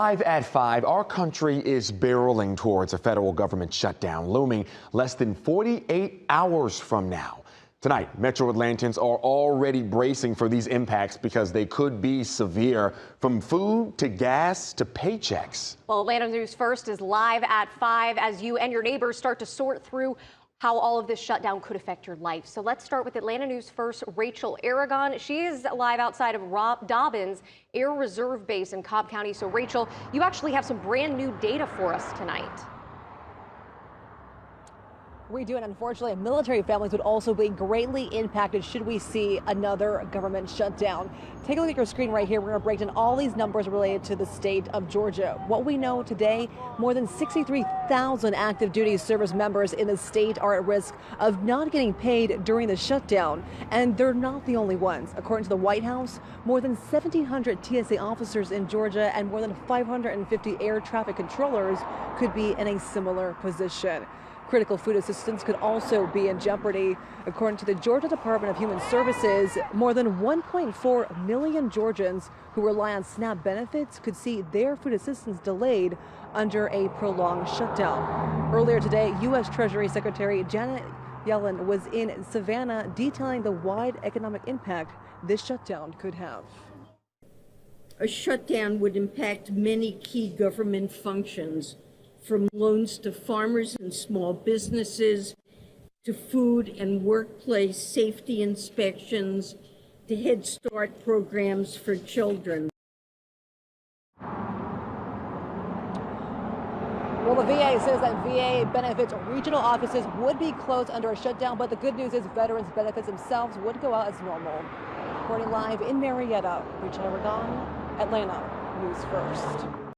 Live at 5, our country is barreling towards a federal government shutdown looming less than 48 hours from now. Tonight, Metro Atlantans are already bracing for these impacts because they could be severe, from food to gas to paychecks. Well, Atlanta News First is live at 5 as you and your neighbors start to sort through how all of this shutdown could affect your life. So let's start with Atlanta News First, Rachel Aragon. She is live outside of Dobbins Air Reserve Base in Cobb County. So Rachel, you actually have some brand new data for us tonight. We do, and unfortunately, military families would also be greatly impacted should we see another government shutdown. Take a look at your screen right here. We're going to break down all these numbers related to the state of Georgia. What we know today, more than 63,000 active duty service members in the state are at risk of not getting paid during the shutdown. And they're not the only ones. According to the White House, more than 1,700 TSA officers in Georgia and more than 550 air traffic controllers could be in a similar position. Critical food assistance could also be in jeopardy. According to the Georgia Department of Human Services, more than 1.4 million Georgians who rely on SNAP benefits could see their food assistance delayed under a prolonged shutdown. Earlier today, U.S. Treasury Secretary Janet Yellen was in Savannah detailing the wide economic impact this shutdown could have. A shutdown would impact many key government functions, from loans to farmers and small businesses, to food and workplace safety inspections, to Head Start programs for children. Well, the VA says that VA benefits regional offices would be closed under a shutdown, but the good news is veterans' benefits themselves would go out as normal. Reporting live in Marietta, Rachel Aragon, Atlanta News First.